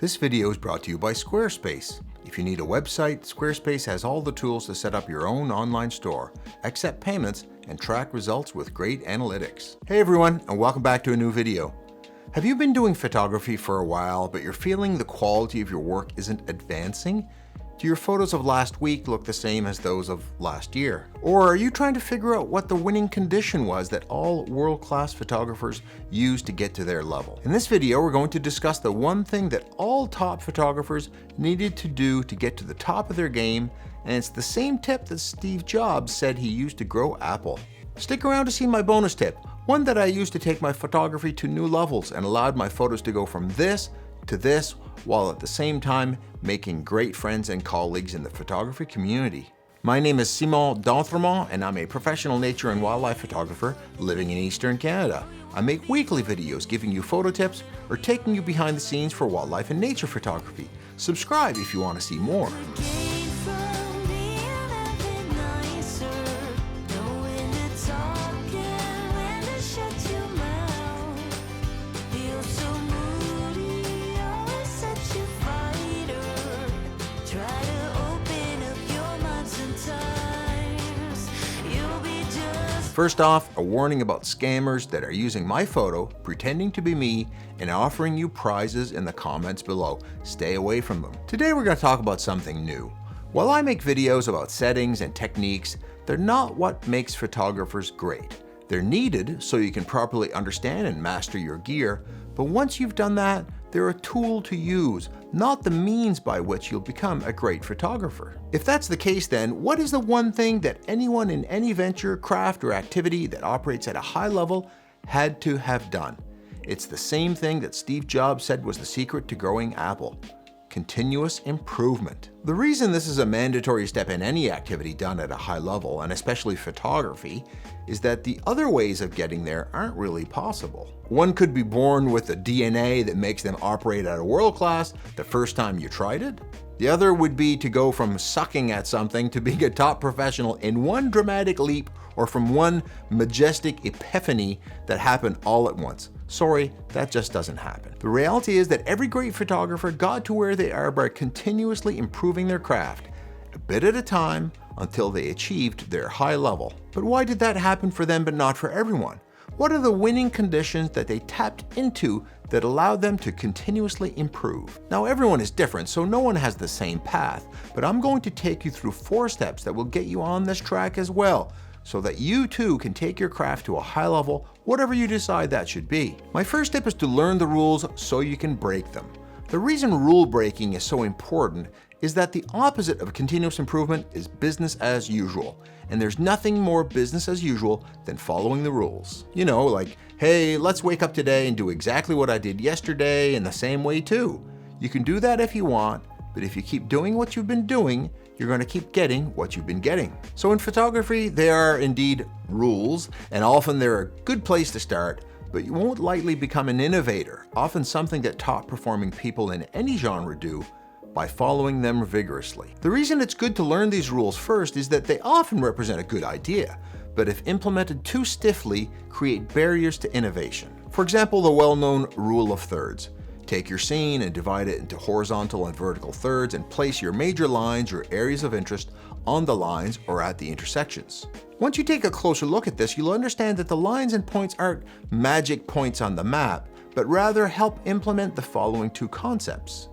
This video is brought to you by Squarespace. If you need a website, Squarespace has all the tools to set up your own online store, accept payments, and track results with great analytics. Hey everyone, and welcome back to a new video. Have you been doing photography for a while, but you're feeling the quality of your work isn't advancing? Do your photos of last week look the same as those of last year? Or are you trying to figure out what the winning condition was that all world-class photographers use to get to their level? In this video, we're going to discuss the one thing that all top photographers needed to do to get to the top of their game, and it's the same tip that Steve Jobs said he used to grow Apple. Stick around to see my bonus tip, one that I used to take my photography to new levels and allowed my photos to go from this to this, while at the same time making great friends and colleagues in the photography community. My name is Simon D'Entremont, and I'm a professional nature and wildlife photographer living in Eastern Canada. I make weekly videos giving you photo tips or taking you behind the scenes for wildlife and nature photography. Subscribe if you want to see more. First off, a warning about scammers that are using my photo, pretending to be me, and offering you prizes in the comments below. Stay away from them. Today we're going to talk about something new. While I make videos about settings and techniques, they're not what makes photographers great. They're needed so you can properly understand and master your gear, but once you've done that, they're a tool to use, not the means by which you'll become a great photographer. If that's the case, then what is the one thing that anyone in any venture, craft, or activity that operates at a high level had to have done? It's the same thing that Steve Jobs said was the secret to growing Apple: continuous improvement. The reason this is a mandatory step in any activity done at a high level, and especially photography, is that the other ways of getting there aren't really possible. One could be born with the DNA that makes them operate at a world class the first time you tried it. The other would be to go from sucking at something to being a top professional in one dramatic leap, or from one majestic epiphany that happened all at once. Sorry, that just doesn't happen. The reality is that every great photographer got to where they are by continuously improving their craft, a bit at a time, until they achieved their high level. But why did that happen for them but not for everyone? What are the winning conditions that they tapped into that allowed them to continuously improve? Now, everyone is different, so no one has the same path, but I'm going to take you through 4 steps that will get you on this track as well, so that you too can take your craft to a high level, whatever you decide that should be. My first tip is to learn the rules so you can break them. The reason rule breaking is so important is that the opposite of continuous improvement is business as usual. And there's nothing more business as usual than following the rules. You know, like, hey, let's wake up today and do exactly what I did yesterday in the same way too. You can do that if you want, but if you keep doing what you've been doing, you're going to keep getting what you've been getting. So in photography, there are indeed rules, and often they're a good place to start, but you won't lightly become an innovator, often something that top performing people in any genre do, by following them vigorously. The reason it's good to learn these rules first is that they often represent a good idea, but if implemented too stiffly, create barriers to innovation. For example, the well-known rule of thirds. Take your scene and divide it into horizontal and vertical thirds and place your major lines or areas of interest on the lines or at the intersections. Once you take a closer look at this, you'll understand that the lines and points aren't magic points on the map, but rather help implement the following 2 concepts.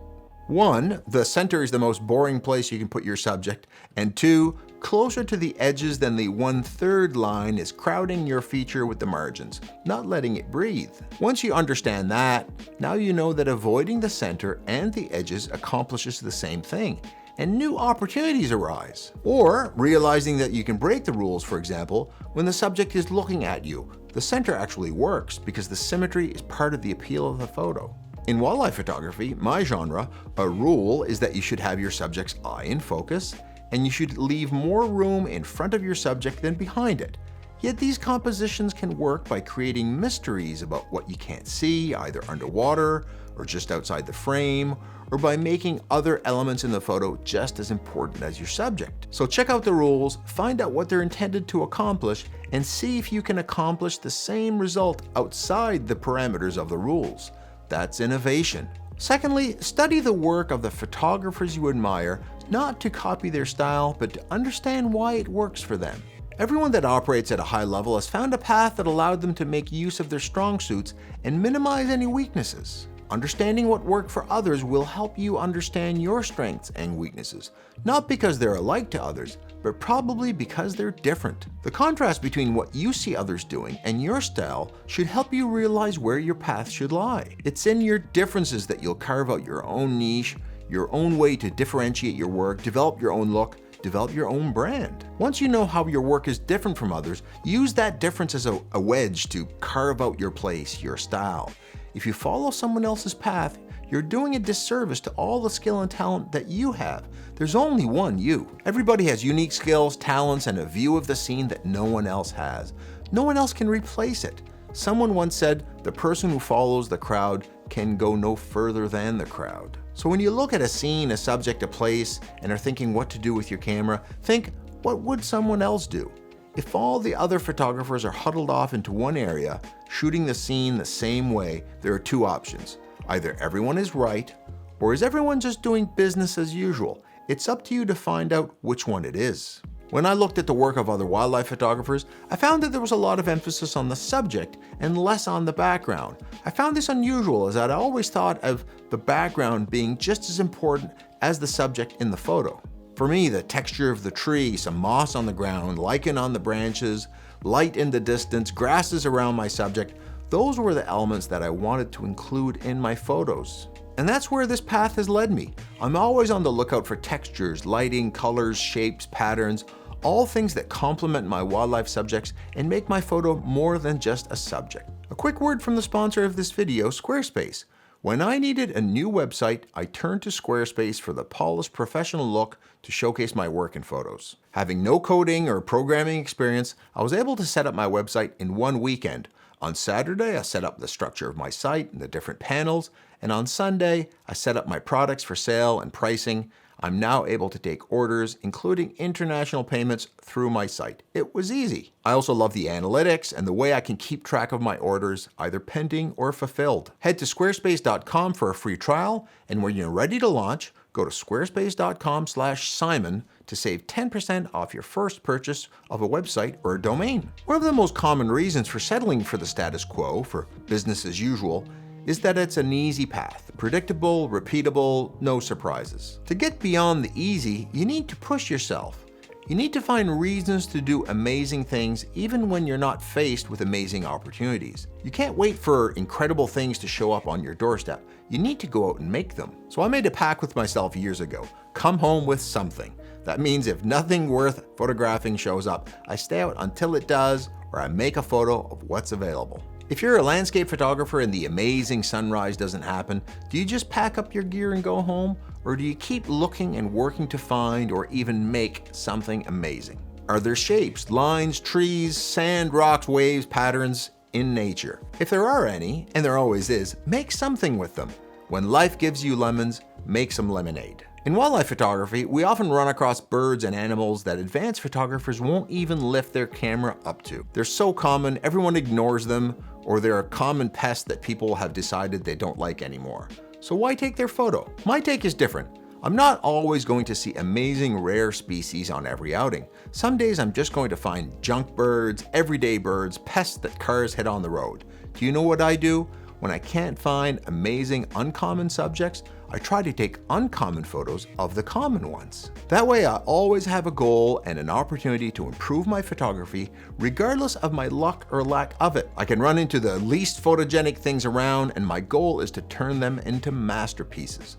1, the center is the most boring place you can put your subject, and 2, closer to the edges than the 1/3 line is crowding your feature with the margins, not letting it breathe. Once you understand that, now you know that avoiding the center and the edges accomplishes the same thing, and new opportunities arise. Or realizing that you can break the rules, for example, when the subject is looking at you. The center actually works because the symmetry is part of the appeal of the photo. In wildlife photography, my genre, a rule is that you should have your subject's eye in focus, and you should leave more room in front of your subject than behind it. Yet these compositions can work by creating mysteries about what you can't see, either underwater or just outside the frame, or by making other elements in the photo just as important as your subject. So check out the rules, find out what they're intended to accomplish, and see if you can accomplish the same result outside the parameters of the rules. That's innovation. Secondly, study the work of the photographers you admire, not to copy their style, but to understand why it works for them. Everyone that operates at a high level has found a path that allowed them to make use of their strong suits and minimize any weaknesses. Understanding what worked for others will help you understand your strengths and weaknesses, not because they're alike to others, but probably because they're different. The contrast between what you see others doing and your style should help you realize where your path should lie. It's in your differences that you'll carve out your own niche, your own way to differentiate your work, develop your own look, develop your own brand. Once you know how your work is different from others, use that difference as a wedge to carve out your place, your style. If you follow someone else's path, you're doing a disservice to all the skill and talent that you have. There's only one you. Everybody has unique skills, talents, and a view of the scene that no one else has. No one else can replace it. Someone once said, the person who follows the crowd can go no further than the crowd. So when you look at a scene, a subject, a place, and are thinking what to do with your camera, think, what would someone else do? If all the other photographers are huddled off into one area, shooting the scene the same way, there are two options. Either everyone is right, or is everyone just doing business as usual? It's up to you to find out which one it is. When I looked at the work of other wildlife photographers, I found that there was a lot of emphasis on the subject and less on the background. I found this unusual, as I'd always thought of the background being just as important as the subject in the photo. For me, the texture of the tree, some moss on the ground, lichen on the branches, light in the distance, grasses around my subject, those were the elements that I wanted to include in my photos. And that's where this path has led me. I'm always on the lookout for textures, lighting, colors, shapes, patterns, all things that complement my wildlife subjects and make my photo more than just a subject. A quick word from the sponsor of this video, Squarespace. When I needed a new website, I turned to Squarespace for the polished professional look to showcase my work in photos. Having no coding or programming experience, I was able to set up my website in one weekend. On Saturday, I set up the structure of my site and the different panels, and on Sunday, I set up my products for sale and pricing. I'm now able to take orders, including international payments, through my site. It was easy. I also love the analytics and the way I can keep track of my orders, either pending or fulfilled. Head to squarespace.com for a free trial, and when you're ready to launch, go to squarespace.com/Simon to save 10% off your first purchase of a website or a domain. One of the most common reasons for settling for the status quo, for business as usual, is that it's an easy path, predictable, repeatable, no surprises. To get beyond the easy, you need to push yourself. You need to find reasons to do amazing things even when you're not faced with amazing opportunities. You can't wait for incredible things to show up on your doorstep. You need to go out and make them. So I made a pact with myself years ago. Come home with something. That means if nothing worth photographing shows up, I stay out until it does, or I make a photo of what's available. If you're a landscape photographer and the amazing sunrise doesn't happen, do you just pack up your gear and go home? Or do you keep looking and working to find or even make something amazing? Are there shapes, lines, trees, sand, rocks, waves, patterns in nature? If there are any, and there always is, make something with them. When life gives you lemons, make some lemonade. In wildlife photography, we often run across birds and animals that advanced photographers won't even lift their camera up to. They're so common, everyone ignores them, or they're a common pest that people have decided they don't like anymore. So why take their photo? My take is different. I'm not always going to see amazing rare species on every outing. Some days I'm just going to find junk birds, everyday birds, pests that cars hit on the road. Do you know what I do? When I can't find amazing uncommon subjects, I try to take uncommon photos of the common ones. That way I always have a goal and an opportunity to improve my photography regardless of my luck or lack of it. I can run into the least photogenic things around, and my goal is to turn them into masterpieces.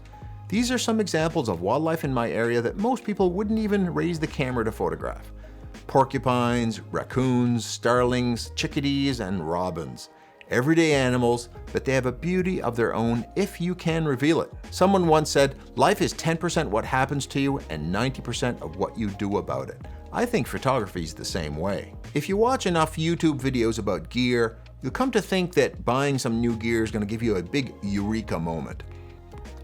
These are some examples of wildlife in my area that most people wouldn't even raise the camera to photograph. Porcupines, raccoons, starlings, chickadees, and robins. Everyday animals, but they have a beauty of their own if you can reveal it. Someone once said, life is 10% what happens to you and 90% of what you do about it. I think photography is the same way. If you watch enough YouTube videos about gear, you'll come to think that buying some new gear is going to give you a big eureka moment.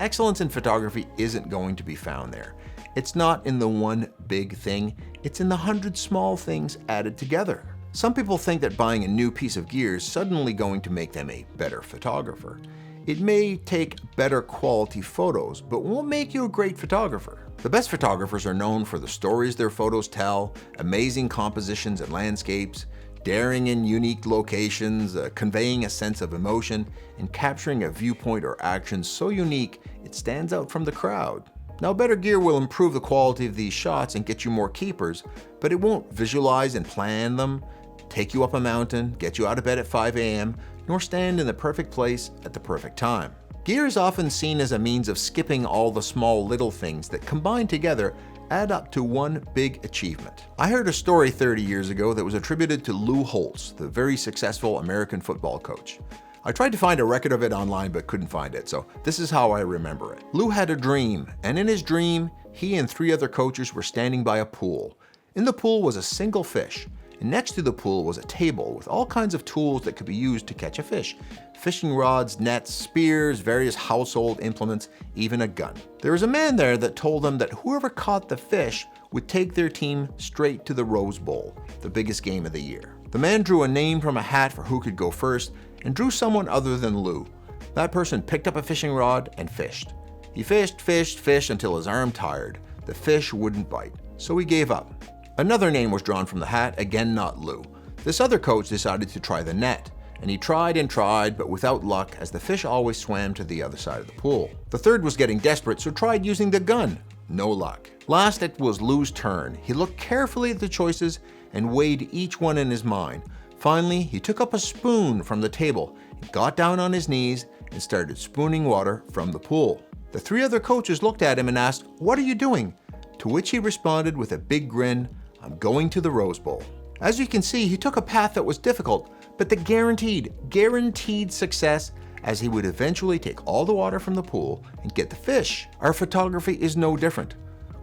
Excellence in photography isn't going to be found there. It's not in the one big thing, it's in the 100 small things added together. Some people think that buying a new piece of gear is suddenly going to make them a better photographer. It may take better quality photos, but won't make you a great photographer. The best photographers are known for the stories their photos tell, amazing compositions and landscapes, daring in unique locations, conveying a sense of emotion, and capturing a viewpoint or action so unique it stands out from the crowd. Now, better gear will improve the quality of these shots and get you more keepers, but it won't visualize and plan them, take you up a mountain, get you out of bed at 5 a.m., nor stand in the perfect place at the perfect time. Gear is often seen as a means of skipping all the small little things that combined together add up to one big achievement. I heard a story 30 years ago that was attributed to Lou Holtz, the very successful American football coach. I tried to find a record of it online but couldn't find it, so this is how I remember it. Lou had a dream, and in his dream, he and 3 other coaches were standing by a pool. In the pool was a single fish, and next to the pool was a table with all kinds of tools that could be used to catch a fish. Fishing rods, nets, spears, various household implements, even a gun. There was a man there that told them that whoever caught the fish would take their team straight to the Rose Bowl, the biggest game of the year. The man drew a name from a hat for who could go first, and drew someone other than Lou. That person picked up a fishing rod and fished. He fished until his arm tired. The fish wouldn't bite, so he gave up. Another name was drawn from the hat, again not Lou. This other coach decided to try the net, and he tried and tried, but without luck, as the fish always swam to the other side of the pool. The third was getting desperate, so tried using the gun. No luck. Last, it was Lou's turn. He looked carefully at the choices and weighed each one in his mind. Finally, he took up a spoon from the table, got down on his knees, and started spooning water from the pool. The 3 other coaches looked at him and asked, "What are you doing?" To which he responded with a big grin, "I'm going to the Rose Bowl." As you can see, he took a path that was difficult, but that guaranteed success, as he would eventually take all the water from the pool and get the fish. Our photography is no different.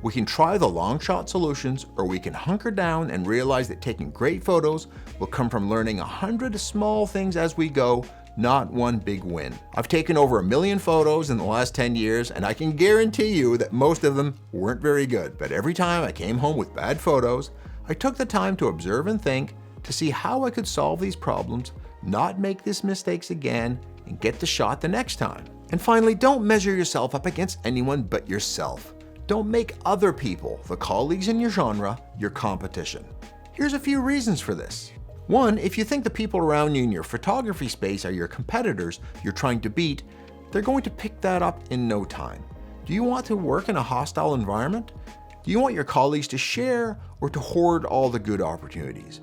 We can try the long shot solutions, or we can hunker down and realize that taking great photos will come from learning 100 small things as we go, not one big win. I've taken over 1 million photos in the last 10 years, and I can guarantee you that most of them weren't very good. But every time I came home with bad photos, I took the time to observe and think, to see how I could solve these problems, not make these mistakes again, and get the shot the next time. And finally, don't measure yourself up against anyone but yourself. Don't make other people, the colleagues in your genre, your competition. Here's a few reasons for this. 1, if you think the people around you in your photography space are your competitors you're trying to beat, they're going to pick that up in no time. Do you want to work in a hostile environment? Do you want your colleagues to share or to hoard all the good opportunities?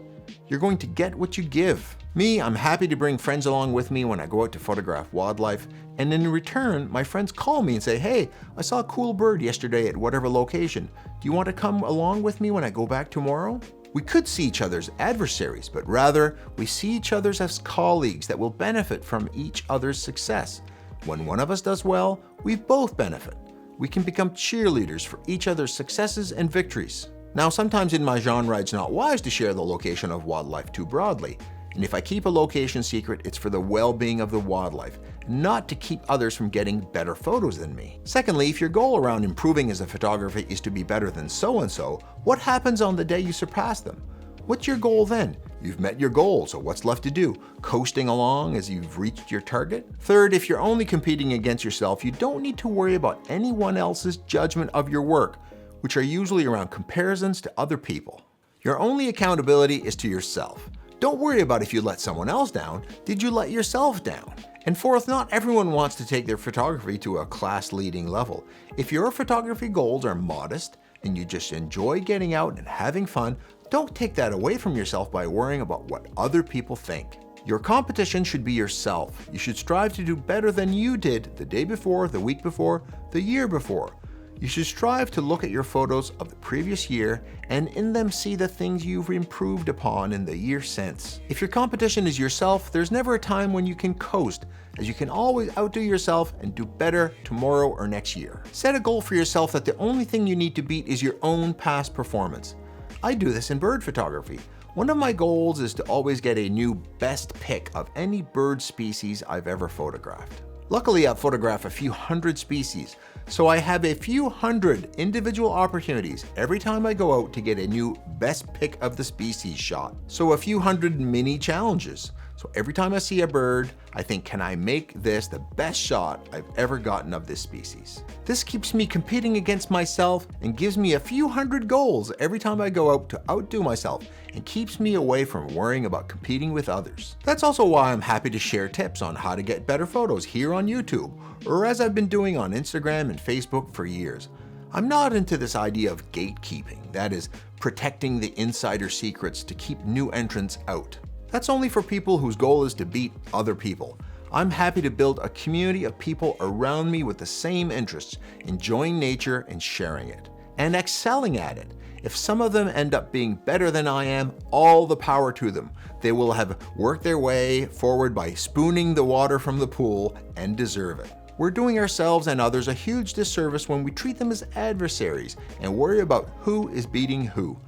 You're going to get what you give. Me, I'm happy to bring friends along with me when I go out to photograph wildlife, and in return, my friends call me and say, "Hey, I saw a cool bird yesterday at whatever location. Do you want to come along with me when I go back tomorrow?" We could see each other as adversaries, but rather, we see each other as colleagues that will benefit from each other's success. When one of us does well, we both benefit. We can become cheerleaders for each other's successes and victories. Now, sometimes in my genre, it's not wise to share the location of wildlife too broadly. And if I keep a location secret, it's for the well-being of the wildlife, not to keep others from getting better photos than me. Secondly, if your goal around improving as a photographer is to be better than so-and-so, what happens on the day you surpass them? What's your goal then? You've met your goal, so what's left to do? Coasting along as you've reached your target? Third, if you're only competing against yourself, you don't need to worry about anyone else's judgment of your work, which are usually around comparisons to other people. Your only accountability is to yourself. Don't worry about if you let someone else down. Did you let yourself down? And fourth, not everyone wants to take their photography to a class-leading level. If your photography goals are modest and you just enjoy getting out and having fun, don't take that away from yourself by worrying about what other people think. Your competition should be yourself. You should strive to do better than you did the day before, the week before, the year before. You should strive to look at your photos of the previous year and in them see the things you've improved upon in the year since. If your competition is yourself, there's never a time when you can coast, as you can always outdo yourself and do better tomorrow or next year. Set a goal for yourself that the only thing you need to beat is your own past performance. I do this in bird photography. One of my goals is to always get a new best pick of any bird species I've ever photographed. Luckily, I've photographed a few hundred species, so I have a few hundred individual opportunities every time I go out to get a new best pick of the species shot. So a few hundred mini challenges. So every time I see a bird, I think, can I make this the best shot I've ever gotten of this species? This keeps me competing against myself and gives me a few hundred goals every time I go out to outdo myself, and keeps me away from worrying about competing with others. That's also why I'm happy to share tips on how to get better photos here on YouTube, or as I've been doing on Instagram and Facebook for years. I'm not into this idea of gatekeeping, that is, protecting the insider secrets to keep new entrants out. That's only for people whose goal is to beat other people. I'm happy to build a community of people around me with the same interests, enjoying nature and sharing it, and excelling at it. If some of them end up being better than I am, all the power to them. They will have worked their way forward by spooning the water from the pool and deserve it. We're doing ourselves and others a huge disservice when we treat them as adversaries and worry about who is beating who.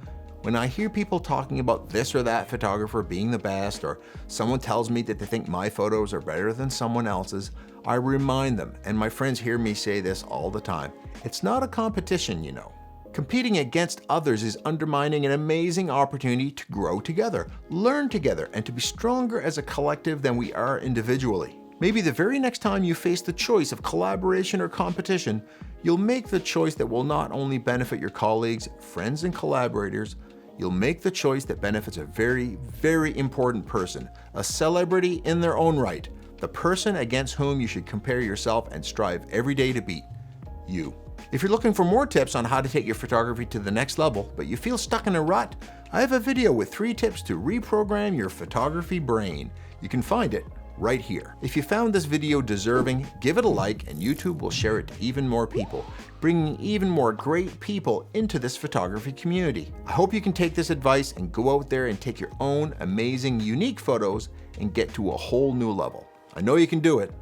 When I hear people talking about this or that photographer being the best, or someone tells me that they think my photos are better than someone else's, I remind them, and my friends hear me say this all the time, it's not a competition, you know. Competing against others is undermining an amazing opportunity to grow together, learn together, and to be stronger as a collective than we are individually. Maybe the very next time you face the choice of collaboration or competition, you'll make the choice that will not only benefit your colleagues, friends, and collaborators, you'll make the choice that benefits a very, very important person, a celebrity in their own right, the person against whom you should compare yourself and strive every day to beat: you. If you're looking for more tips on how to take your photography to the next level, but you feel stuck in a rut, I have a video with 3 tips to reprogram your photography brain. You can find it right here. If you found this video deserving, give it a like and YouTube will share it to even more people, bringing even more great people into this photography community. I hope you can take this advice and go out there and take your own amazing, unique photos and get to a whole new level. I know you can do it.